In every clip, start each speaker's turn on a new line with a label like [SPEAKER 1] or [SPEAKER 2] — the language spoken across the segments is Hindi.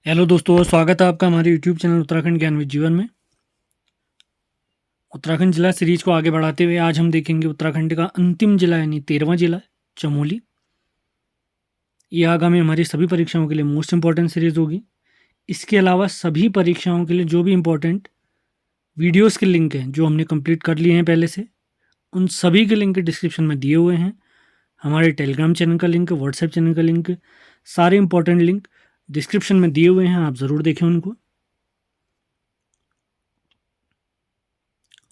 [SPEAKER 1] हेलो दोस्तों, स्वागत है आपका हमारे यूट्यूब चैनल उत्तराखंड ज्ञान विद जीवन में। उत्तराखंड जिला सीरीज को आगे बढ़ाते हुए आज हम देखेंगे उत्तराखंड का अंतिम जिला यानी 13वां जिला चमोली। ये आगामी हमारी सभी परीक्षाओं के लिए मोस्ट इंपॉर्टेंट सीरीज होगी। इसके अलावा सभी परीक्षाओं के लिए जो भी इम्पोर्टेंट वीडियोज़ के लिंक हैं जो हमने कंप्लीट कर लिए हैं पहले से, उन सभी के लिंक डिस्क्रिप्शन में दिए हुए हैं। हमारे टेलीग्राम चैनल का लिंक, व्हाट्सएप चैनल का लिंक, सारे इंपॉर्टेंट लिंक डिस्क्रिप्शन में दिए हुए हैं, आप ज़रूर देखें उनको।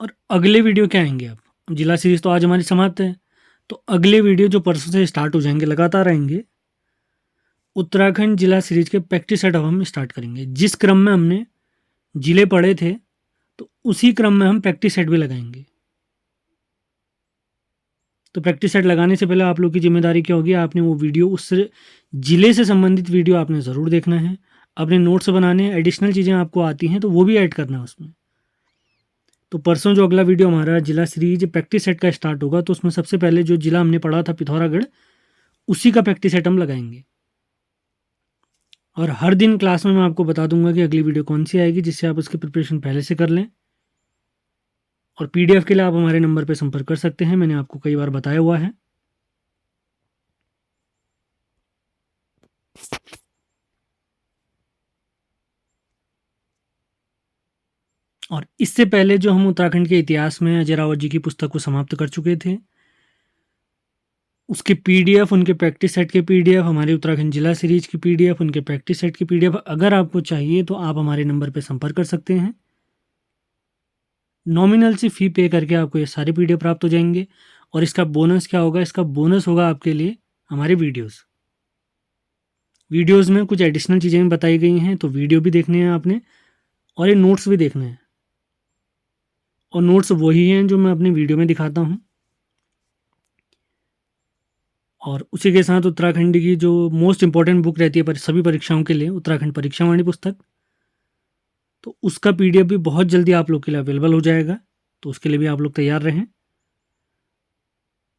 [SPEAKER 1] और अगले वीडियो क्या आएंगे आप, जिला सीरीज तो आज हमारी समाप्त है, तो अगले वीडियो जो परसों से स्टार्ट हो जाएंगे लगातार आएंगे, उत्तराखंड जिला सीरीज के प्रैक्टिस सेट अब हम स्टार्ट करेंगे। जिस क्रम में हमने जिले पढ़े थे तो उसी क्रम में हम प्रैक्टिस सेट भी लगाएंगे। तो प्रैक्टिस सेट लगाने से पहले आप लोग की जिम्मेदारी क्या होगी, आपने वो वीडियो उस जिले से संबंधित वीडियो आपने ज़रूर देखना है, अपने नोट्स बनाने, एडिशनल चीज़ें आपको आती हैं तो वो भी ऐड करना है उसमें। तो परसों जो अगला वीडियो हमारा जिला सीरीज प्रैक्टिस सेट का स्टार्ट होगा तो उसमें सबसे पहले जो जिला हमने पढ़ा था पिथौरागढ़, उसी का प्रैक्टिस सेट हम लगाएंगे। और हर दिन क्लास में मैं आपको बता दूंगा कि अगली वीडियो कौन सी आएगी, जिससे आप उसकी प्रिपरेशन पहले से कर लें। और पीडीएफ के लिए आप हमारे नंबर पर संपर्क कर सकते हैं, मैंने आपको कई बार बताया हुआ है। और इससे पहले जो हम उत्तराखंड के इतिहास में अजय रावत जी की पुस्तक को समाप्त कर चुके थे, उसके पीडीएफ, उनके प्रैक्टिस सेट के पीडीएफ, हमारे उत्तराखंड जिला सीरीज की पीडीएफ, उनके प्रैक्टिस सेट की पीडीएफ अगर आपको चाहिए तो आप हमारे नंबर पर संपर्क कर सकते हैं। नॉमिनल सी फ़ी पे करके आपको ये सारे पीडीएफ प्राप्त हो जाएंगे। और इसका बोनस क्या होगा, इसका बोनस होगा आपके लिए हमारे वीडियोज़ में कुछ एडिशनल चीज़ें भी बताई गई हैं, तो वीडियो भी देखने हैं आपने और ये नोट्स भी देखने हैं। और नोट्स वही हैं जो मैं अपनी वीडियो में दिखाता हूँ। और उसी के साथ उत्तराखंड की जो मोस्ट इंपॉर्टेंट बुक रहती है पर सभी परीक्षाओं के लिए, उत्तराखंड परीक्षावाणी पुस्तक, तो उसका पीडीएफ भी बहुत जल्दी आप लोग के लिए अवेलेबल हो जाएगा, तो उसके लिए भी आप लोग तैयार रहें।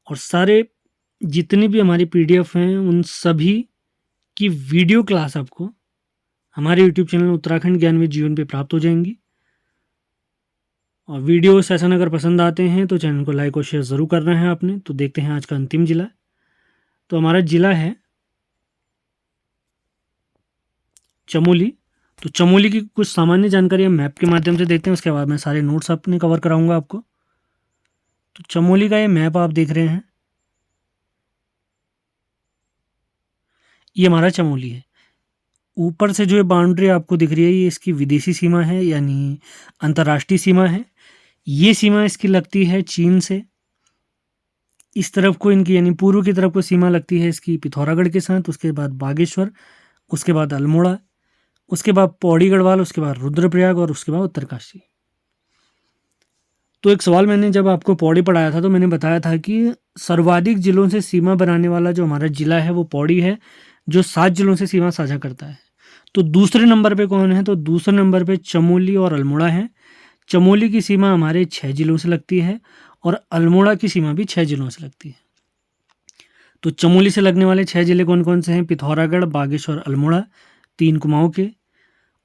[SPEAKER 1] और सारे जितने भी हमारी पीडीएफ हैं उन सभी की वीडियो क्लास आपको हमारे यूट्यूब चैनल उत्तराखंड ज्ञान विद जीवन पे प्राप्त हो जाएंगी। और वीडियो सेशन अगर पसंद आते हैं तो चैनल को लाइक और शेयर ज़रूर करना है आपने। तो देखते हैं आज का अंतिम जिला। तो हमारा जिला है चमोली। तो चमोली की कुछ सामान्य जानकारी हम मैप के माध्यम से देखते हैं, उसके बाद मैं सारे नोट्स अपने कवर कराऊंगा आपको। तो चमोली का ये मैप आप देख रहे हैं, ये हमारा चमोली है। ऊपर से जो ये बाउंड्री आपको दिख रही है ये इसकी विदेशी सीमा है, यानी अंतर्राष्ट्रीय सीमा है। ये सीमा इसकी लगती है चीन से। इस तरफ को इनकी यानी पूर्व की तरफ को सीमा लगती है इसकी पिथौरागढ़ के साथ, उसके बाद बागेश्वर, उसके बाद अल्मोड़ा, उसके बाद पौड़ी गढ़वाल, उसके बाद रुद्रप्रयाग और उसके बाद उत्तरकाशी। तो एक सवाल मैंने जब आपको पौड़ी पढ़ाया था तो मैंने बताया था कि सर्वाधिक जिलों से सीमा बनाने वाला जो हमारा जिला है वो पौड़ी है, जो 7 जिलों से सीमा साझा करता है। तो दूसरे नंबर पे कौन है, तो दूसरे नंबर पे चमोली और अल्मोड़ा है। चमोली की सीमा हमारे 6 जिलों से लगती है और अल्मोड़ा की सीमा भी 6 जिलों से लगती है। तो चमोली से लगने वाले 6 जिले कौन कौन से हैं, पिथौरागढ़, बागेश्वर, अल्मोड़ा, 3 कुमाऊं के,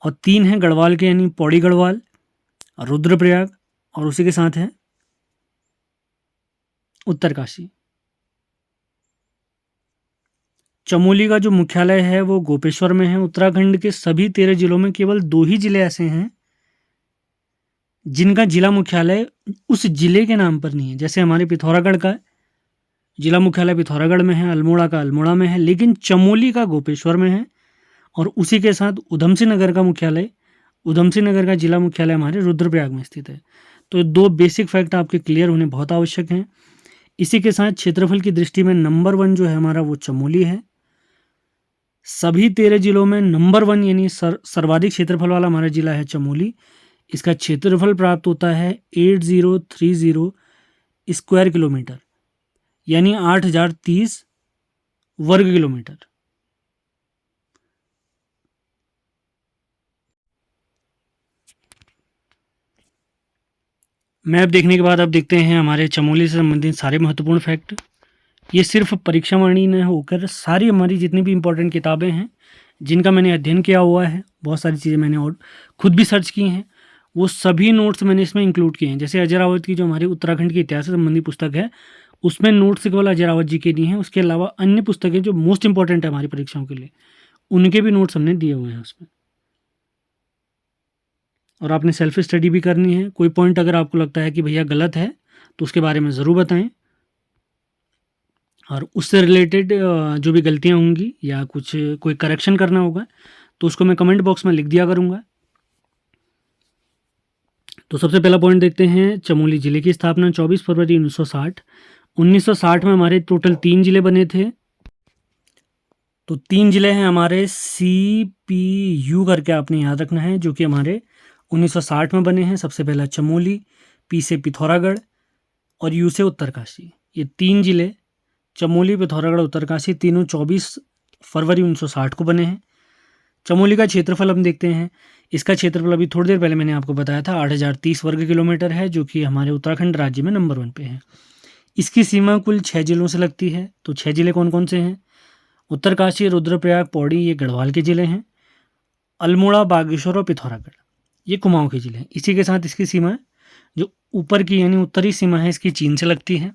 [SPEAKER 1] और 3 हैं गढ़वाल के यानी पौड़ी गढ़वाल, रुद्रप्रयाग, और उसी के साथ है उत्तरकाशी। चमोली का जो मुख्यालय है वो गोपेश्वर में है। उत्तराखंड के सभी 13 जिलों में केवल 2 ही जिले ऐसे हैं जिनका जिला मुख्यालय उस जिले के नाम पर नहीं है। जैसे हमारे पिथौरागढ़ का जिला मुख्यालय पिथौरागढ़ में है, अल्मोड़ा का अल्मोड़ा में है, लेकिन चमोली का गोपेश्वर में है। और उसी के साथ उधमसिंह नगर का मुख्यालय, उधमसिंह नगर का जिला मुख्यालय हमारे रुद्रप्रयाग में स्थित है। तो 2 बेसिक फैक्ट आपके क्लियर होने बहुत आवश्यक हैं। इसी के साथ क्षेत्रफल की दृष्टि में नंबर 1 जो है हमारा वो चमोली है। सभी 13 जिलों में नंबर 1 यानी सर्वाधिक क्षेत्रफल वाला हमारा जिला है चमोली। इसका क्षेत्रफल प्राप्त होता है 8030 स्क्वायर किलोमीटर, यानी 8030 वर्ग किलोमीटर। मैप देखने के बाद अब देखते हैं हमारे चमोली से संबंधित सारे महत्वपूर्ण फैक्ट। ये सिर्फ परीक्षावाणी न होकर सारी हमारी जितनी भी इम्पोर्टेंट किताबें हैं जिनका मैंने अध्ययन किया हुआ है बहुत सारी चीज़ें मैंने और खुद भी सर्च की हैं, वो सभी नोट्स मैंने इसमें इंक्लूड किए हैं। जैसे अजय रावत की जो हमारी उत्तराखंड के इतिहास से संबंधी पुस्तक है, उसमें नोट्स केवल अजय रावत जी के दिए हैं। उसके अलावा अन्य पुस्तकें जो मोस्ट इंपॉर्टेंट है हमारी परीक्षाओं के लिए, उनके भी नोट्स हमने दिए हुए हैं उसमें। और आपने सेल्फ स्टडी भी करनी है। कोई पॉइंट अगर आपको लगता है कि भैया गलत है तो उसके बारे में ज़रूर बताएं, और उससे रिलेटेड जो भी गलतियां होंगी या कुछ कोई करेक्शन करना होगा तो उसको मैं कमेंट बॉक्स में लिख दिया करूँगा। तो सबसे पहला पॉइंट देखते हैं, चमोली ज़िले की स्थापना 24 फरवरी 1960। 1960 में हमारे टोटल 3 ज़िले बने थे। तो 3 ज़िले हैं हमारे, CPU करके आपने याद रखना है, जो कि हमारे 1960 में बने हैं। सबसे पहला चमोली, P से पिथौरागढ़ और U से उत्तरकाशी। ये 3 ज़िले चमोली, पिथौरागढ़, उत्तरकाशी तीनों 24 फरवरी 1960 को बने हैं। चमोली का क्षेत्रफल हम देखते हैं। इसका क्षेत्रफल अभी थोड़ी देर पहले मैंने आपको बताया था 8030 वर्ग किलोमीटर है, जो कि हमारे उत्तराखंड राज्य में नंबर 1 पे है। इसकी सीमा कुल 6 जिलों से लगती है। तो 6 जिले कौन कौन से हैं? उत्तरकाशी, रुद्रप्रयाग, पौड़ी ये गढ़वाल के ज़िले हैं। अल्मोड़ा, बागेश्वर और पिथौरागढ़ ये कुमाऊं के ज़िले हैं। इसी के साथ इसकी सीमा जो ऊपर की यानी उत्तरी सीमा है इसकी चीन से लगती है।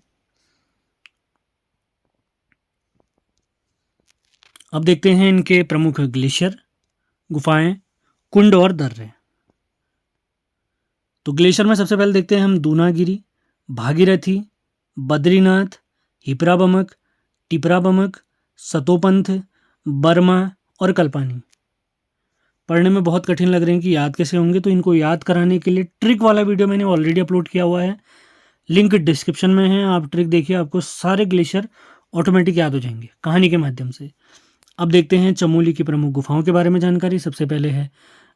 [SPEAKER 1] अब देखते हैं इनके प्रमुख ग्लेशियर, गुफाएं, कुंड और दर्रे। तो ग्लेशियर में सबसे पहले देखते हैं हम दूनागिरी, भागीरथी, बद्रीनाथ, हिपराबमक, टिपराबमक, सतोपंथ, बर्मा और कल्पानी। पढ़ने में बहुत कठिन लग रहे हैं कि याद कैसे होंगे, तो इनको याद कराने के लिए ट्रिक वाला वीडियो मैंने ऑलरेडी अपलोड किया हुआ है, लिंक डिस्क्रिप्शन में है। आप ट्रिक देखिए, आपको सारे ग्लेशियर ऑटोमेटिक याद हो जाएंगे कहानी के माध्यम से। अब देखते हैं चमोली की प्रमुख गुफाओं के बारे में जानकारी। सबसे पहले है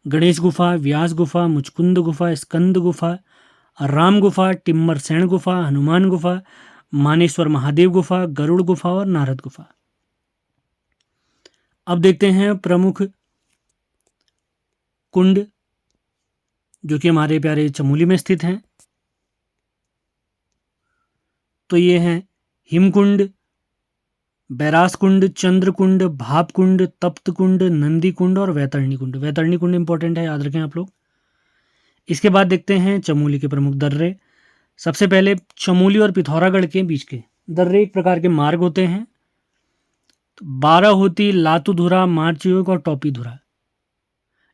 [SPEAKER 1] गणेश गुफा, व्यास गुफा, मुचकुंद गुफा, स्कंद गुफा, राम गुफा, टिम्मर सेन गुफा, हनुमान गुफा, मानेश्वर महादेव गुफा, गरुड़ गुफा और नारद गुफा। अब देखते हैं प्रमुख कुंड जो कि हमारे प्यारे चमोली में स्थित हैं। तो ये हैं हिमकुंड, बैरास कुंड, चंद्र कुंड, भाप कुंड, तप्त कुंड, नंदी कुंड और वैतरणी कुंड। वैतरणी कुंड इंपॉर्टेंट है, याद रखें आप लोग। इसके बाद देखते हैं चमोली के प्रमुख दर्रे। सबसे पहले चमोली और पिथौरागढ़ के बीच के दर्रे एक प्रकार के मार्ग होते हैं। तो बाराहोती, लातूधुरा, मारचियोक और टोपीधुरा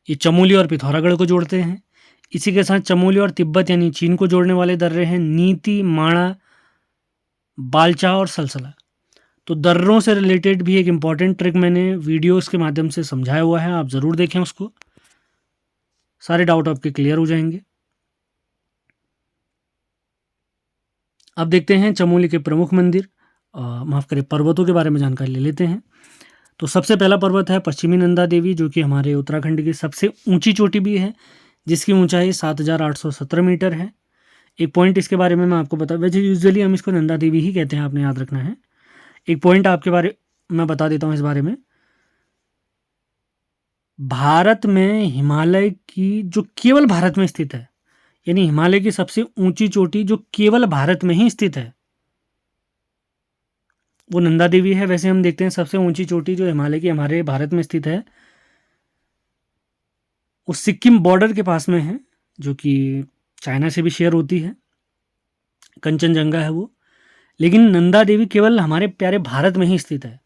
[SPEAKER 1] ये चमोली और पिथौरागढ़ को जोड़ते हैं। इसी के साथ चमोली और तिब्बत यानी चीन को जोड़ने वाले दर्रे हैं नीति, माणा, बालचा और सलसला। तो दर्रों से रिलेटेड भी एक इम्पॉर्टेंट ट्रिक मैंने वीडियोस के माध्यम से समझाया हुआ है, आप ज़रूर देखें उसको, सारे डाउट आपके क्लियर हो जाएंगे। अब देखते हैं चमोली के प्रमुख मंदिर, माफ़ करें, पर्वतों के बारे में जानकारी ले लेते हैं। तो सबसे पहला पर्वत है पश्चिमी नंदा देवी, जो कि हमारे उत्तराखंड की सबसे ऊंची चोटी भी है, जिसकी ऊंचाई 7817 मीटर है। एक पॉइंट इसके बारे में मैं आपको बता, वैसे यूजुअली हम इसको नंदा देवी ही कहते हैं, आपने याद रखना है। एक पॉइंट आपके बारे मैं बता देता हूँ इस बारे में। भारत में हिमालय की जो केवल भारत में स्थित है, यानी हिमालय की सबसे ऊंची चोटी जो केवल भारत में ही स्थित है, वो नंदा देवी है। वैसे हम देखते हैं सबसे ऊंची चोटी जो हिमालय की हमारे भारत में स्थित है वो सिक्किम बॉर्डर के पास में है, जो कि चाइना से भी शेयर होती है, कंचनजंगा है वो। लेकिन नंदा देवी केवल हमारे प्यारे भारत में ही स्थित है,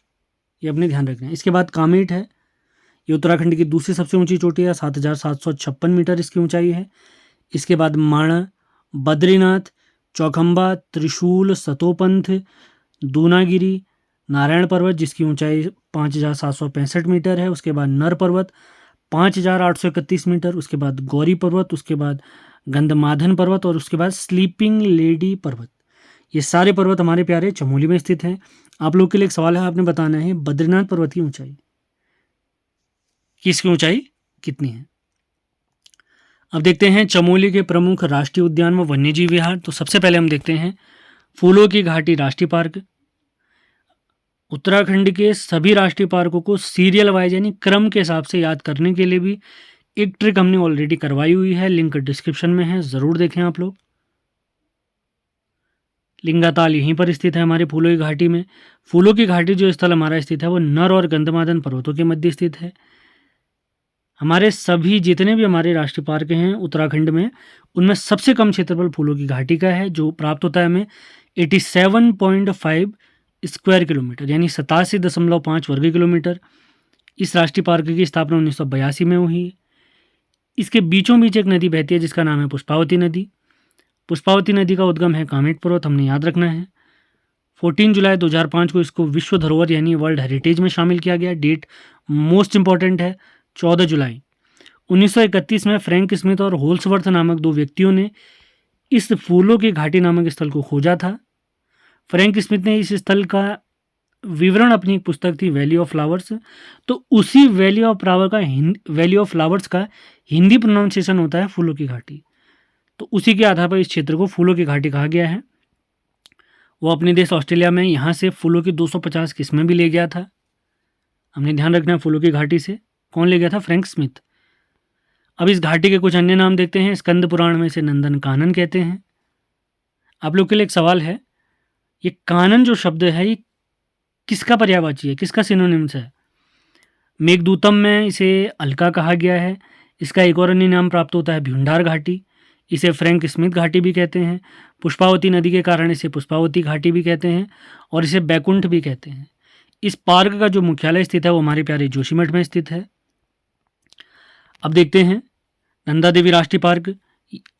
[SPEAKER 1] ये अपने ध्यान रखना है। इसके बाद कामेट है, ये उत्तराखंड की दूसरी सबसे ऊंची चोटी है, 7756 मीटर इसकी ऊंचाई है। इसके बाद माणा, बद्रीनाथ, चौखंबा, त्रिशूल, सतोपंथ, दूनागिरी, नारायण पर्वत जिसकी ऊंचाई 5765 मीटर है। उसके बाद नर पर्वत 5831 मीटर। उसके बाद गौरी पर्वत, उसके बाद गंधमाधन पर्वत और उसके बाद स्लीपिंग लेडी पर्वत। ये सारे पर्वत हमारे प्यारे चमोली में स्थित हैं। आप लोग के लिए एक सवाल है, आपने बताना है बद्रीनाथ पर्वत की ऊंचाई, किसकी ऊंचाई कितनी है। अब देखते हैं चमोली के प्रमुख राष्ट्रीय उद्यान व वन्यजीव विहार। तो सबसे पहले हम देखते हैं फूलों की घाटी राष्ट्रीय पार्क। उत्तराखंड के सभी राष्ट्रीय पार्कों को सीरियल वाइज यानी क्रम के हिसाब से याद करने के लिए भी एक ट्रिक हमने ऑलरेडी करवाई हुई है, लिंक डिस्क्रिप्शन में है, ज़रूर देखें आप लोग। लिंगाताल यहीं पर स्थित है हमारे फूलों की घाटी में। फूलों की घाटी जो स्थल हमारा स्थित है वो नर और गंधमादन पर्वतों के मध्य स्थित है। हमारे सभी जितने भी हमारे राष्ट्रीय पार्क हैं उत्तराखंड में, उनमें सबसे कम क्षेत्रफल फूलों की घाटी का है, जो प्राप्त होता है हमें 87.5 स्क्वायर किलोमीटर, यानी 87.5 वर्ग किलोमीटर। इस राष्ट्रीय पार्क की स्थापना 1982 में हुई। इसके बीचों बीच एक नदी बहती है जिसका नाम है पुष्पावती नदी। पुष्पावती नदी का उद्गम है कामेट पर्वत, हमने याद रखना है। 14 जुलाई 2005 को इसको विश्व धरोहर यानी वर्ल्ड हेरिटेज में शामिल किया गया। डेट मोस्ट इंपॉर्टेंट है 14 जुलाई 1931 में फ्रैंक स्मिथ और होल्सवर्थ नामक दो व्यक्तियों ने इस फूलों की घाटी नामक स्थल को खोजा था। फ्रैंक स्मिथ ने इस स्थल का विवरण अपनी एक पुस्तक थी वैली ऑफ फ्लावर्स, तो उसी वैली ऑफ फ्लावर्स का हिंदी प्रोनाउंसिएशन होता है फूलों की घाटी। तो उसी के आधार पर इस क्षेत्र को फूलों की घाटी कहा गया है। वो अपने देश ऑस्ट्रेलिया में यहाँ से फूलों की 250 किस्में भी ले गया था। हमने ध्यान रखना है फूलों की घाटी से कौन ले गया था, फ्रैंक स्मिथ। अब इस घाटी के कुछ अन्य नाम देखते हैं। स्कंद पुराण में इसे नंदन कानन कहते हैं। आप लोग के लिए एक सवाल है, ये कानन जो शब्द है ये किसका पर्यायवाची है, किसका सिनोनिम्स है? मेघदूतम में इसे अलका कहा गया है। इसका एक और अन्य नाम प्राप्त होता है भ्यूंडार घाटी। इसे फ्रैंक स्मिथ घाटी भी कहते हैं। पुष्पावती नदी के कारण इसे पुष्पावती घाटी भी कहते हैं और इसे बैकुंठ भी कहते हैं। इस पार्क का जो मुख्यालय स्थित है वो हमारे प्यारे जोशीमठ में स्थित है। अब देखते हैं नंदा देवी राष्ट्रीय पार्क।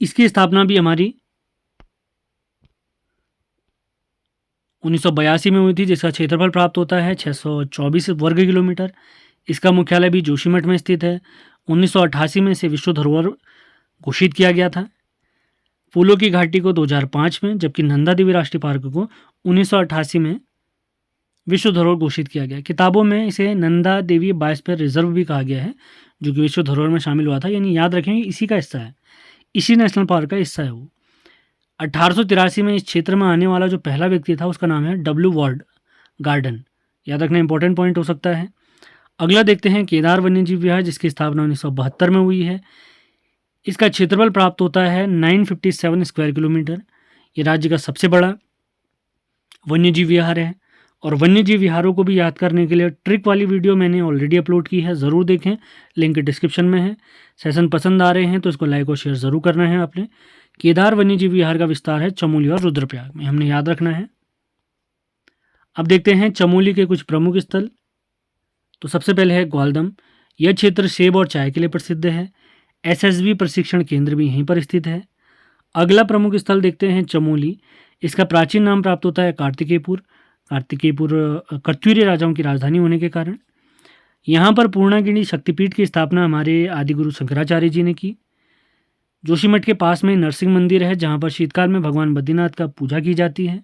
[SPEAKER 1] इसकी स्थापना भी हमारी 1982 में हुई थी, जिसका क्षेत्रफल प्राप्त होता है 624 वर्ग किलोमीटर। इसका मुख्यालय भी जोशीमठ में स्थित है। 1988 में इसे विश्व धरोहर घोषित किया गया था। फूलों की घाटी को 2005 में, जबकि नंदा देवी राष्ट्रीय पार्क को 1988 में विश्व धरोहर घोषित किया गया। किताबों में इसे नंदा देवी बायोस्फीयर रिजर्व भी कहा गया है, जो कि विश्व धरोहर में शामिल हुआ था। यानी याद रखेंगे इसी का हिस्सा है, इसी नेशनल पार्क का हिस्सा है वो। 1883 में इस क्षेत्र में आने वाला जो पहला व्यक्ति था उसका नाम है डब्ल्यू वार्ड गार्डन। याद रखना इंपॉर्टेंट पॉइंट हो सकता है। अगला देखते हैं केदार वन्यजीव विहार, जिसकी स्थापना 1972 में हुई है। इसका क्षेत्रफल प्राप्त होता है 957 स्क्वायर किलोमीटर। ये राज्य का सबसे बड़ा वन्यजीव विहार है। और वन्यजीव विहारों को भी याद करने के लिए ट्रिक वाली वीडियो मैंने ऑलरेडी अपलोड की है, ज़रूर देखें, लिंक डिस्क्रिप्शन में है। सेशन पसंद आ रहे हैं तो इसको लाइक और शेयर ज़रूर करना है आपने। केदार वन्यजीव विहार का विस्तार है चमोली और रुद्रप्रयाग में, हमने याद रखना है। अब देखते हैं चमोली के कुछ प्रमुख स्थल। तो सबसे पहले है ग्वालदम। यह क्षेत्र सेब और चाय के लिए प्रसिद्ध है। एसएसबी प्रशिक्षण केंद्र भी यहीं पर स्थित है। अगला प्रमुख स्थल देखते हैं चमोली। इसका प्राचीन नाम प्राप्त होता है कार्तिकेयपुर कर्त्यूर्य राजाओं की राजधानी होने के कारण। यहाँ पर पूर्णागिरि शक्तिपीठ की स्थापना हमारे आदिगुरु शंकराचार्य जी ने की। जोशीमठ के पास में नरसिंह मंदिर है, जहाँ पर शीतकाल में भगवान बद्रीनाथ का पूजा की जाती है।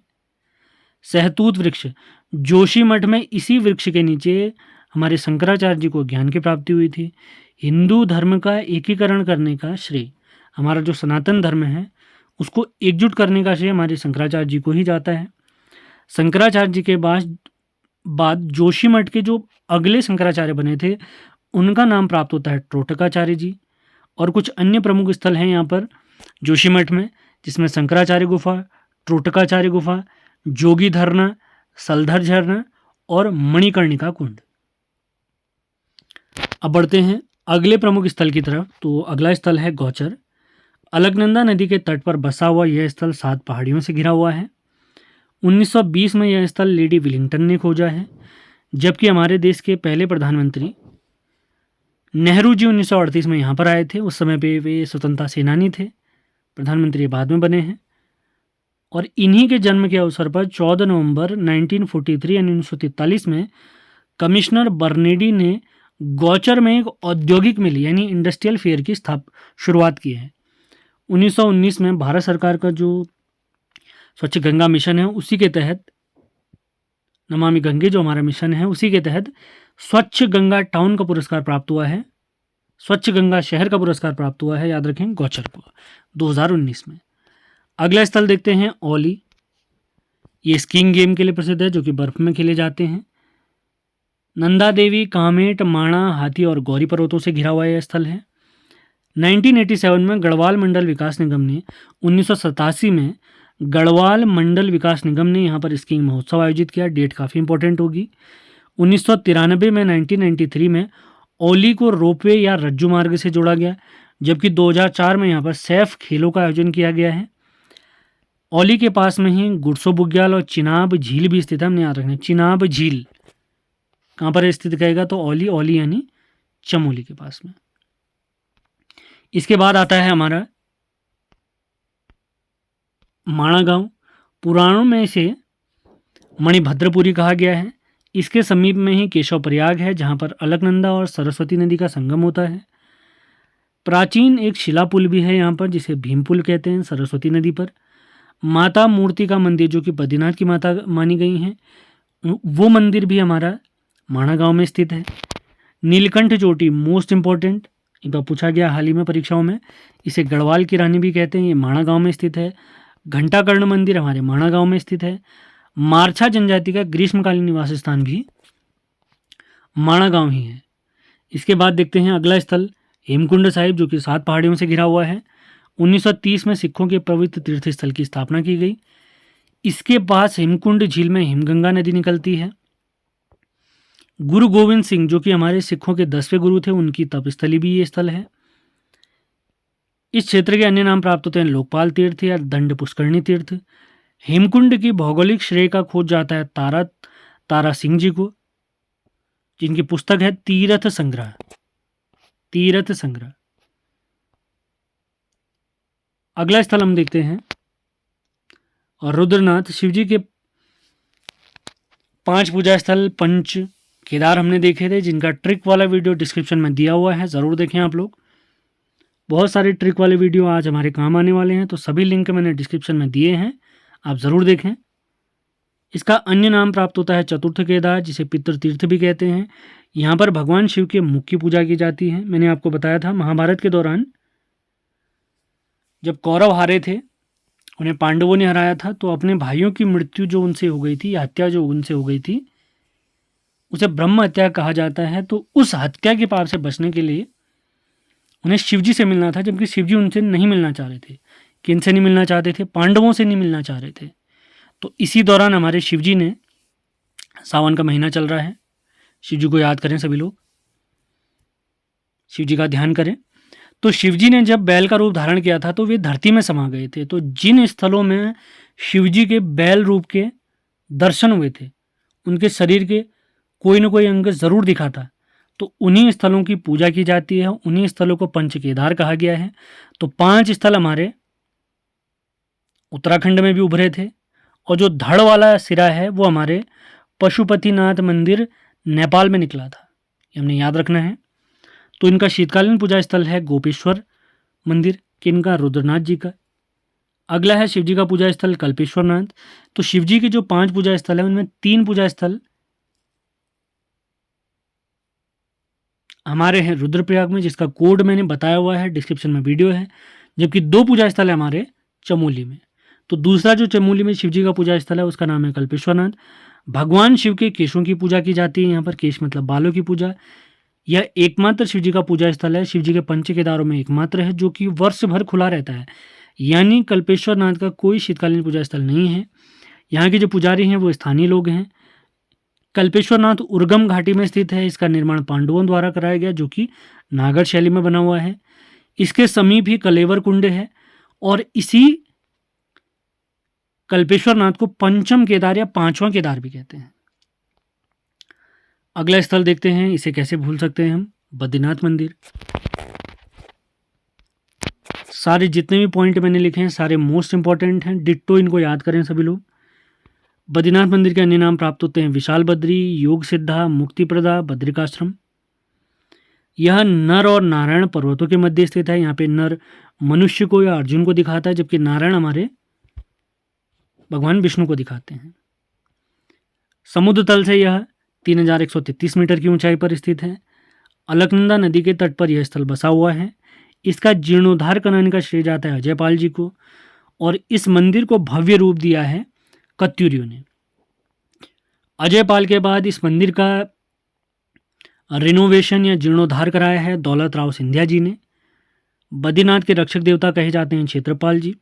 [SPEAKER 1] सहतूत वृक्ष, जोशीमठ में इसी वृक्ष के नीचे हमारे शंकराचार्य जी को ज्ञान की प्राप्ति हुई थी। हिंदू धर्म का एकीकरण करने का श्रेय, हमारा जो सनातन धर्म है उसको एकजुट करने का श्रेय हमारे शंकराचार्य जी को ही जाता है। शंकराचार्य जी के बाद जोशीमठ के जो अगले शंकराचार्य बने थे उनका नाम प्राप्त होता है ट्रोटकाचार्य जी। और कुछ अन्य प्रमुख स्थल हैं यहाँ पर जोशीमठ में, जिसमें शंकराचार्य गुफा, ट्रोटकाचार्य गुफा, जोगी धरना, सलधर झरना और मणिकर्णिका कुंड। अब बढ़ते हैं अगले प्रमुख स्थल की तरफ। तो अगला स्थल है गौचर। अलकनंदा नदी के तट पर बसा हुआ यह स्थल 7 पहाड़ियों से घिरा हुआ है। 1920 में यह स्थल लेडी विलिंगटन ने खोजा है, जबकि हमारे देश के पहले प्रधानमंत्री नेहरू जी 1938 में यहाँ पर आए थे। उस समय पे वे स्वतंत्रता सेनानी थे, प्रधानमंत्री बाद में बने हैं। और इन्हीं के जन्म के अवसर पर 14 नवंबर 1943 यानी 1943 में कमिश्नर बर्नेडी ने गौचर में एक औद्योगिक मिल यानी इंडस्ट्रियल फेयर की शुरुआत की है। 1919 में भारत सरकार का जो स्वच्छ गंगा मिशन है उसी के तहत, नमामि गंगे जो हमारा मिशन है उसी के तहत स्वच्छ गंगा टाउन का पुरस्कार प्राप्त हुआ है, स्वच्छ गंगा शहर का पुरस्कार प्राप्त हुआ है, याद रखें, गौचर को 2019 में। अगला स्थल देखते हैं औली। ये स्कीइंग गेम के लिए प्रसिद्ध है जो कि बर्फ में खेले जाते हैं। नंदा देवी, कामेट, माणा, हाथी और गौरी पर्वतों से घिरा हुआ यह स्थल है। 1987 में गढ़वाल मंडल विकास निगम ने 1987 में गढ़वाल मंडल विकास निगम ने यहाँ पर स्कीइंग महोत्सव आयोजित किया। डेट काफ़ी इंपॉर्टेंट होगी। 1993 में 1993 में औली को रोपवे या रज्जू मार्ग से जोड़ा गया, जबकि 2004 में यहाँ पर सैफ खेलों का आयोजन किया गया है। औली के पास में ही गुरसो बुग्याल और चिनाब झील भी स्थित है। हमने याद रखना है, चिनाब झील कहाँ पर स्थित कहेगा तो औली, औली यानी चमोली के पास में। इसके बाद आता है हमारा माणा गांव। पुराणों में इसे मणिभद्रपुरी कहा गया है। इसके समीप में ही केशव प्रयाग है, जहाँ पर अलकनंदा और सरस्वती नदी का संगम होता है। प्राचीन एक शिला पुल भी है यहाँ पर, जिसे भीम पुल कहते हैं, सरस्वती नदी पर। माता मूर्ति का मंदिर जो कि बद्रीनाथ की माता मानी गई हैं, वो मंदिर भी हमारा माणा गांव में स्थित है। नीलकंठ चोटी मोस्ट इम्पॉर्टेंट, एक बार पूछा गया हाल ही में परीक्षाओं में। इसे गढ़वाल की रानी भी कहते हैं, ये माणा गांव में स्थित है। घंटाकर्ण मंदिर हमारे माणा गांव में स्थित है। मारछा जनजाति का ग्रीष्मकालीन निवास स्थान भी माणा गांव ही है। इसके बाद देखते हैं अगला स्थल हेमकुंड साहिब, जो कि 7 पहाड़ियों से घिरा हुआ है। 1930 में सिखों के पवित्र तीर्थ स्थल की स्थापना की गई। इसके पास हेमकुंड झील में हिमगंगा नदी निकलती है। गुरु गोविंद सिंह जो कि हमारे सिखों के 10वें गुरु थे, उनकी तपस्थली भी ये स्थल है। इस क्षेत्र के अन्य नाम प्राप्त होते हैं लोकपाल तीर्थ या दंड पुष्करणी तीर्थ। हेमकुंड की भौगोलिक श्रेय का खोज जाता है तारा सिंह जी को, जिनकी पुस्तक है तीर्थ संग्रह। अगला स्थल हम देखते हैं और रुद्रनाथ। शिवजी के 5 पूजा स्थल पंच केदार हमने देखे थे, जिनका ट्रिक वाला वीडियो डिस्क्रिप्शन में दिया हुआ है, ज़रूर देखें आप लोग। बहुत सारे ट्रिक वाले वीडियो आज हमारे काम आने वाले हैं, तो सभी लिंक मैंने डिस्क्रिप्शन में दिए हैं, आप ज़रूर देखें। इसका अन्य नाम प्राप्त होता है चतुर्थ केदार, जिसे पितृ तीर्थ भी कहते हैं। यहाँ पर भगवान शिव के मुख की पूजा की जाती है। मैंने आपको बताया था महाभारत के दौरान जब कौरव हारे थे, उन्हें पांडवों ने हराया था, तो अपने भाइयों की मृत्यु जो उनसे हो गई थी, हत्या जो उनसे हो गई थी, उसे ब्रह्म हत्या कहा जाता है। तो उस हत्या के पाप से बचने के लिए उन्हें शिवजी से मिलना था, जबकि शिवजी उनसे नहीं मिलना चाह रहे थे। किनसे नहीं मिलना चाहते थे? पांडवों से नहीं मिलना चाह रहे थे। तो इसी दौरान हमारे शिवजी ने, सावन का महीना चल रहा है, शिवजी को याद करें सभी लोग, शिवजी का ध्यान करें। तो शिवजी ने जब बैल का रूप धारण किया था, तो वे धरती में समा गए थे। तो जिन स्थलों में शिवजी के बैल रूप के दर्शन हुए थे, उनके शरीर के कोई न कोई अंग जरूर दिखा था, तो उन्हीं स्थलों की पूजा की जाती है। उन्हीं स्थलों को पंच केदार कहा गया है। तो 5 स्थल हमारे उत्तराखंड में भी उभरे थे, और जो धड़ वाला सिरा है वो हमारे पशुपतिनाथ मंदिर नेपाल में निकला था, ये हमने याद रखना है। तो इनका शीतकालीन पूजा स्थल है गोपेश्वर मंदिर, किनका? रुद्रनाथ जी का। अगला है शिवजी का पूजा स्थल कल्पेश्वरनाथ। तो शिवजी के जो 5 पूजा स्थल है, उनमें 3 पूजा स्थल हमारे हैं रुद्रप्रयाग में, जिसका कोड मैंने बताया हुआ है, डिस्क्रिप्शन में वीडियो है, जबकि 2 पूजा स्थल है हमारे चमोली में। तो दूसरा जो चमोली में शिवजी का पूजा स्थल है, उसका नाम है कल्पेश्वरनाथ। भगवान शिव के केशों की पूजा की जाती है यहाँ पर, केश मतलब बालों की पूजा। यह एकमात्र शिवजी का पूजा स्थल है, शिवजी के पंच केदारों में एकमात्र है, जो कि वर्ष भर खुला रहता है। यानी कल्पेश्वरनाथ का कोई शीतकालीन पूजा स्थल नहीं है। यहाँ के जो पुजारी हैं वो स्थानीय लोग हैं। कल्पेश्वरनाथ उर्गम घाटी में स्थित है। इसका निर्माण पांडवों द्वारा कराया गया, जो कि नागर शैली में बना हुआ है। इसके समीप ही कलेवर कुंड है, और इसी कल्पेश्वरनाथ को पंचम केदार या 5वां केदार भी कहते हैं। अगला स्थल देखते हैं, इसे कैसे भूल सकते हैं हम, बद्रीनाथ मंदिर। सारे जितने भी पॉइंट मैंने लिखे हैं सारे मोस्ट इंपॉर्टेंट हैं, डिट्टो इनको याद करें सभी लोग। बद्रीनाथ मंदिर के अन्य नाम प्राप्त होते हैं विशाल बद्री, योग सिद्धा, मुक्तिप्रदा, बद्रिकाश्रम। यह नर और नारायण पर्वतों के मध्य स्थित है। यहाँ पे नर मनुष्य को या अर्जुन को दिखाता है, जबकि नारायण हमारे भगवान विष्णु को दिखाते हैं। समुद्र तल से यह 3133 मीटर की ऊंचाई पर स्थित है। अलकनंदा नदी के तट पर यह स्थल बसा हुआ है। इसका जीर्णोद्धार कराने का श्रेय जाता है अजयपाल जी को, और इस मंदिर को भव्य रूप दिया है कत्यूरियों ने। अजयपाल के बाद इस मंदिर का रिनोवेशन या जीर्णोद्धार कराया है दौलत राव सिंधिया जी ने। बद्रीनाथ के रक्षक देवता कहे जाते हैं क्षेत्रपाल जी।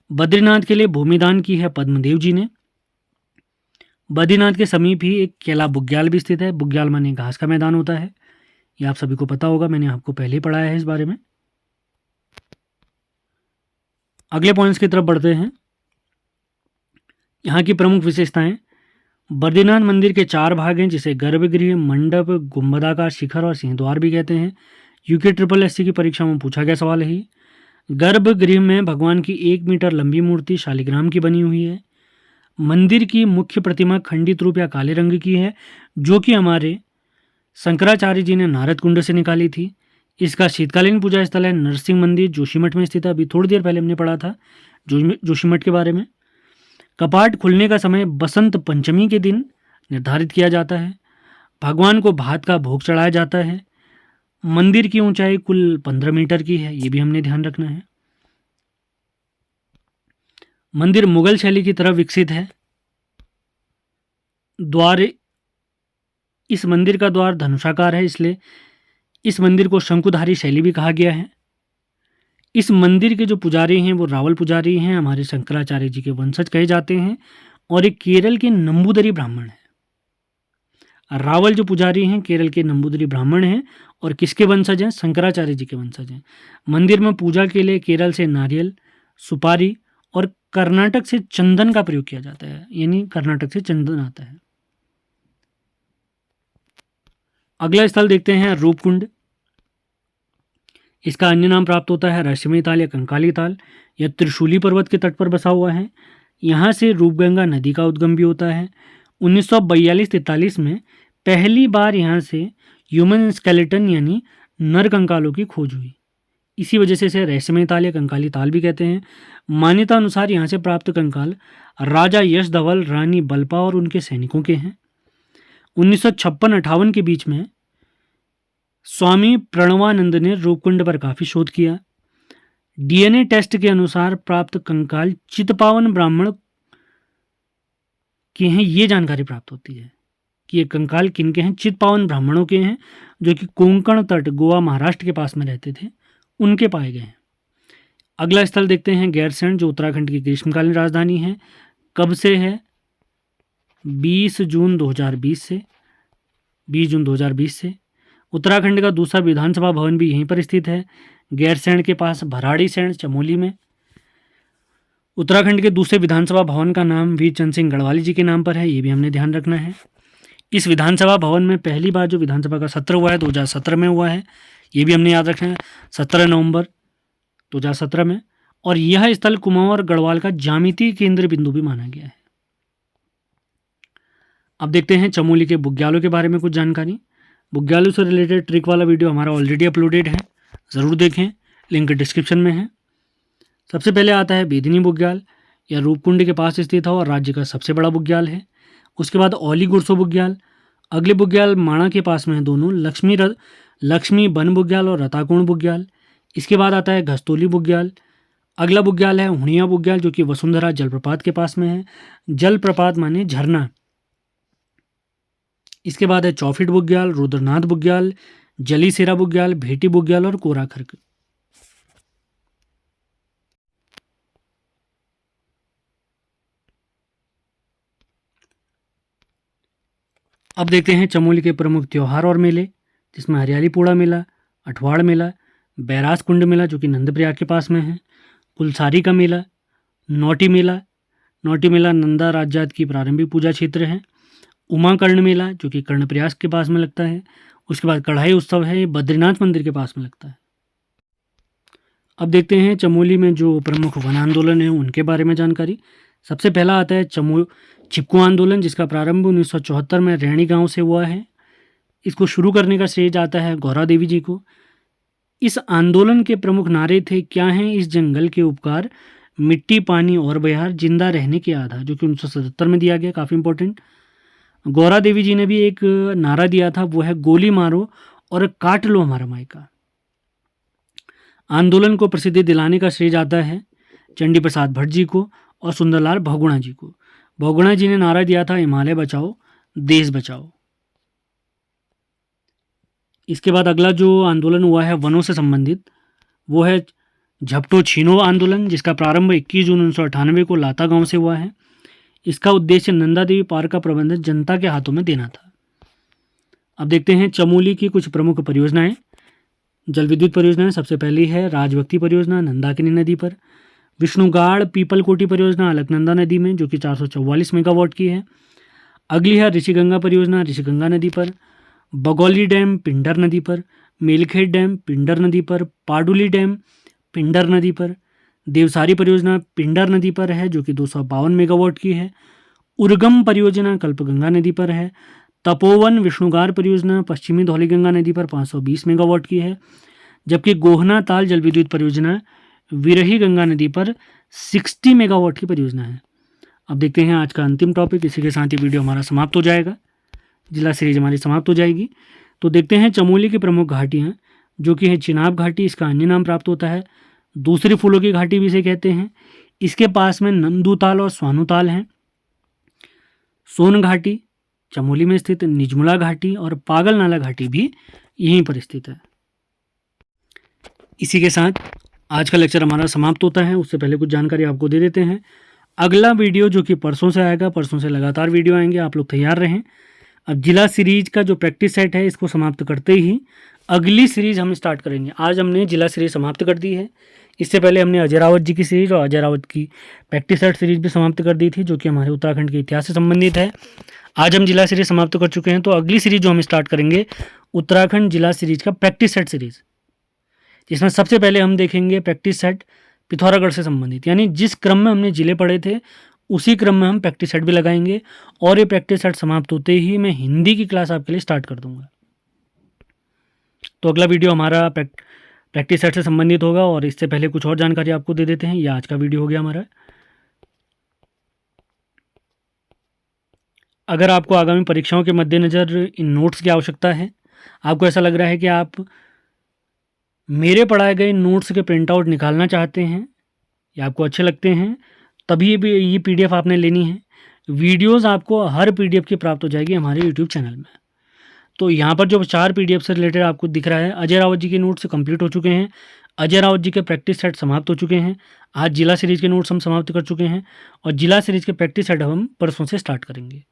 [SPEAKER 1] बद्रीनाथ के लिए भूमिदान की है पद्मदेव जी ने। बद्रीनाथ के समीप ही एक केला बुग्याल भी स्थित है। बुग्याल माने घास का मैदान होता है, ये आप सभी को पता होगा, मैंने आपको पहले ही पढ़ाया है इस बारे में। अगले पॉइंट्स की तरफ बढ़ते हैं। यहाँ की प्रमुख विशेषताएं। बद्रीनाथ मंदिर के 4 भाग हैं, जिसे गर्भगृह, मंडप, गुंबदाकार शिखर और सिंहद्वार भी कहते हैं। यूके ट्रिपल एससी की परीक्षा में पूछा गया सवाल है ही। गर्भगृह में भगवान की 1 मीटर लंबी मूर्ति शालिग्राम की बनी हुई है। मंदिर की मुख्य प्रतिमा खंडित रूप या काले रंग की है, जो कि हमारे शंकराचार्य जी ने नारद कुंड से निकाली थी। इसका शीतकालीन पूजा स्थल है नरसिंह मंदिर, जोशीमठ में स्थित है। अभी थोड़ी देर पहले हमने पढ़ा था जोशीमठ के बारे में। कपाट खुलने का समय बसंत पंचमी के दिन निर्धारित किया जाता है। भगवान को भात का भोग चढ़ाया जाता है। मंदिर की ऊंचाई कुल 15 मीटर की है, ये भी हमने ध्यान रखना है। मंदिर मुगल शैली की तरफ विकसित है। द्वार, इस मंदिर का द्वार धनुषाकार है, इसलिए इस मंदिर को शंकुधारी शैली भी कहा गया है। इस मंदिर के जो पुजारी हैं वो रावल पुजारी हैं, हमारे शंकराचार्य जी के वंशज कहे जाते हैं, और एक केरल के नंबूदरी ब्राह्मण हैं। रावल जो पुजारी हैं केरल के नंबूदरी ब्राह्मण हैं, और किसके वंशज हैं? शंकराचार्य जी के वंशज हैं। मंदिर में पूजा के लिए केरल से नारियल, सुपारी और कर्नाटक से चंदन का प्रयोग किया जाता है, यानी कर्नाटक से चंदन आता है। अगला स्थल देखते हैं रूपकुंड। इसका अन्य नाम प्राप्त होता है रहस्यमयी ताल या कंकाली ताल। यह त्रिशूली पर्वत के तट पर बसा हुआ है। यहाँ से रूपगंगा नदी का उद्गम भी होता है। 1942-43 में पहली बार यहाँ से ह्यूमन स्केलेटन यानी नर कंकालों की खोज हुई। इसी वजह से इसे रहस्यमयी ताल या कंकाली ताल भी कहते हैं। मान्यता अनुसार यहाँ से प्राप्त कंकाल राजा यश धवल, रानी बल्पा और उनके सैनिकों के हैं। 1956-58 के बीच में स्वामी प्रणवानंद ने रूपकुंड पर काफ़ी शोध किया। डीएनए टेस्ट के अनुसार प्राप्त कंकाल चितपावन ब्राह्मण के हैं, ये जानकारी प्राप्त होती है कि ये कंकाल किनके हैं। चितपावन ब्राह्मणों के हैं, जो कि कोंकण तट गोवा महाराष्ट्र के पास में रहते थे, उनके पाए गए हैं। अगला स्थल देखते हैं गैरसैंण, जो उत्तराखंड की ग्रीष्मकालीन राजधानी है। कब से है? 20 जून 2020 से। उत्तराखंड का दूसरा विधानसभा भवन भी यहीं पर स्थित है, गैरसैंण के पास भराड़ी सैंण चमोली में। उत्तराखंड के दूसरे विधानसभा भवन का नाम वीर चंद सिंह गढ़वाली जी के नाम पर है, ये भी हमने ध्यान रखना है। इस विधानसभा भवन में पहली बार जो विधानसभा का सत्र हुआ है 2017 में हुआ है, ये भी हमने याद रखना है, 17 नवंबर 2017 में। और यह स्थल कुमाऊं और गढ़वाल का ज्यामितीय केंद्र बिंदु भी माना गया है। अब देखते हैं चमोली के बुग्यालों के बारे में कुछ जानकारी। बुग्यालों से रिलेटेड ट्रिक वाला वीडियो हमारा ऑलरेडी अपलोडेड है, ज़रूर देखें, लिंक डिस्क्रिप्शन में है। सबसे पहले आता है बेदिनी बुग्याल, यह रूपकुंड के पास स्थित है और राज्य का सबसे बड़ा बुग्याल है। उसके बाद औली गुरसो बुग्याल, अगले बुग्याल माणा के पास में है दोनों, लक्ष्मी बन बुग्याल और रताकुंड बुग्याल। इसके बाद आता है घस्तोली बुग्याल। अगला बुग्याल है हुणिया बुग्याल, जो कि वसुंधरा जलप्रपात के पास में है। जलप्रपात माने झरना। इसके बाद है चौफिट बुग्याल, रुद्रनाथ बुग्याल, जलीसेरा बुग्याल, भेटी बुग्याल और कोराखर्क। अब देखते हैं चमोली के प्रमुख त्यौहार और मेले, जिसमें हरियाली पूड़ा मेला, अठवाड़ मेला, बैरास कुंड मेला जो कि नंदप्रयाग के पास में है, कुलसारी का मेला, नौटी मेला नंदा राजजात की प्रारंभिक पूजा क्षेत्र है, उमाकर्ण मेला जो कि कर्णप्रयाग के पास में लगता है। उसके बाद कढ़ाई उत्सव है, ये बद्रीनाथ मंदिर के पास में लगता है। अब देखते हैं चमोली में जो प्रमुख वन आंदोलन है उनके बारे में जानकारी। सबसे पहला आता है चिपको आंदोलन, जिसका प्रारंभ 1974 में रैणी गांव से हुआ है। इसको शुरू करने का श्रेय जाता है गौरा देवी जी को। इस आंदोलन के प्रमुख नारे थे, क्या हैं इस जंगल के उपकार, मिट्टी पानी और बहार, जिंदा रहने के आधार, जो कि 1977 में दिया गया, काफ़ी इंपॉर्टेंट। गौरा देवी जी ने भी एक नारा दिया था, वो है गोली मारो और काट लो हमारा मायका। आंदोलन को प्रसिद्धि दिलाने का श्रेय जाता है चंडी प्रसाद भट्ट जी को और सुंदरलाल बहुगुणा जी को। बहुगुणा जी ने नारा दिया था, हिमालय बचाओ देश बचाओ। इसके बाद अगला जो आंदोलन हुआ है वनों से संबंधित, वो है झपटो छीनो आंदोलन, जिसका प्रारंभ 21 जून 1998 को लाता गांव से हुआ है। इसका उद्देश्य नंदा देवी पार्क का प्रबंधन जनता के हाथों में देना था। अब देखते हैं चमोली की कुछ प्रमुख परियोजनाएं। जल विद्युत परियोजनाएं सबसे पहली है राजभक्ति परियोजना नंदाकिनी नदी पर, विष्णुगाड़ पीपलकोटी परियोजना अलकनंदा नदी में जो कि 444 मेगावाट की है। अगली है ऋषिगंगा परियोजना ऋषिगंगा नदी पर, बगौली डैम पिंडर नदी पर, मेलखेत डैम पिंडर नदी पर, पाडुली डैम पिंडर नदी पर, देवसारी परियोजना पिंडर नदी पर है जो कि 252 मेगावाट की है। उर्गम परियोजना कल्पगंगा नदी पर है। तपोवन विष्णुगार परियोजना पश्चिमी धौलीगंगा नदी पर 520 मेगावाट की है, जबकि गोहना ताल जल विद्युत परियोजना विरही गंगा नदी पर 60 मेगावाट की परियोजना है। अब देखते हैं आज का अंतिम टॉपिक। इसी के साथ ही वीडियो हमारा समाप्त हो जाएगा, जिला सीरीज हमारी समाप्त हो जाएगी। तो देखते हैं चमोली की प्रमुख घाटियाँ जो कि है चिनाब घाटी, इसका अन्य नाम प्राप्त होता है दूसरी फूलों की घाटी भी इसे कहते हैं। इसके पास में नंदूताल और स्वानुताल हैं। सोन घाटी चमोली में स्थित, निजमुला घाटी और पागल नाला घाटी भी यहीं पर स्थित है। इसी के साथ आज का लेक्चर हमारा समाप्त होता है। उससे पहले कुछ जानकारी आपको दे देते हैं। अगला वीडियो जो कि परसों से आएगा, परसों से लगातार वीडियो आएंगे, आप लोग तैयार रहें। अब जिला सीरीज का जो प्रैक्टिस सेट है इसको समाप्त करते ही अगली सीरीज हम स्टार्ट करेंगे। आज हमने जिला सीरीज समाप्त कर दी है। इससे पहले हमने अजय रावत जी की सीरीज और अजय रावत की प्रैक्टिस सेट सीरीज भी समाप्त कर दी थी जो कि हमारे उत्तराखंड के इतिहास से संबंधित है। आज हम जिला सीरीज समाप्त कर चुके हैं, तो अगली सीरीज जो हम स्टार्ट करेंगे उत्तराखंड जिला सीरीज का प्रैक्टिस सेट सीरीज, जिसमें सबसे पहले हम देखेंगे प्रैक्टिस सेट पिथौरागढ़ से संबंधित, यानी जिस क्रम में हमने जिले पढ़े थे उसी क्रम में हम प्रैक्टिस सेट भी लगाएंगे। और ये प्रैक्टिस सेट समाप्त होते ही मैं हिंदी की क्लास आपके लिए स्टार्ट कर दूंगा। तो अगला वीडियो हमारा प्रैक्टिस सेट से संबंधित होगा। और इससे पहले कुछ और जानकारी आपको दे देते हैं। ये आज का वीडियो हो गया हमारा। अगर आपको आगामी परीक्षाओं के मद्देनज़र इन नोट्स की आवश्यकता है, आपको ऐसा लग रहा है कि आप मेरे पढ़ाए गए नोट्स के प्रिंट आउट निकालना चाहते हैं या आपको अच्छे लगते हैं, तभी भी ये PDF आपने लेनी है। वीडियोस आपको हर PDF की प्राप्त हो जाएगी हमारे YouTube चैनल में। तो यहाँ पर जो 4 PDF से रिलेटेड आपको दिख रहा है, अजय रावत जी के नोट्स कंप्लीट हो चुके हैं, अजय रावत जी के प्रैक्टिस सेट समाप्त हो चुके हैं। आज जिला सीरीज़ के नोट्स हम समाप्त कर चुके हैं और जिला सीरीज़ के प्रैक्टिस सेट हम परसों से स्टार्ट करेंगे।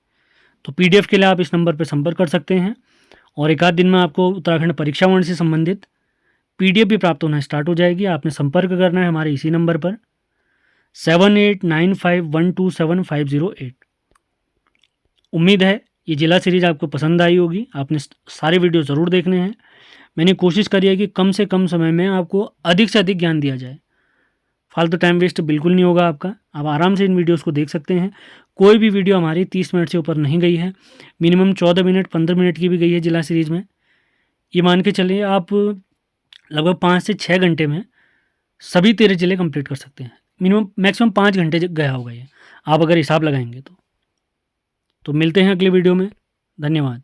[SPEAKER 1] तो PDF के लिए आप इस नंबर पर संपर्क कर सकते हैं और एक आध दिन में आपको उत्तराखंड परीक्षावर्ण से संबंधित PDF भी प्राप्त होना स्टार्ट हो जाएगी। आपने संपर्क करना है हमारे इसी नंबर पर 7895127508। उम्मीद है ये जिला सीरीज आपको पसंद आई होगी। आपने सारे वीडियो ज़रूर देखने हैं। मैंने कोशिश करी है कि कम से कम समय में आपको अधिक से अधिक ज्ञान दिया जाए। फालतू टाइम वेस्ट बिल्कुल नहीं होगा आपका। आप आराम से इन वीडियोस को देख सकते हैं। कोई भी वीडियो हमारी 30 मिनट से ऊपर नहीं गई है। मिनिमम 14 मिनट 15 मिनट की भी गई है जिला सीरीज़ में। ये मान के चलिए आप लगभग 5 से 6 घंटे में सभी 13 जिले कंप्लीट कर सकते हैं। मिनिमम मैक्सिमम 5 घंटे गया होगा ये, आप अगर हिसाब लगाएंगे तो मिलते हैं अगले वीडियो में। धन्यवाद।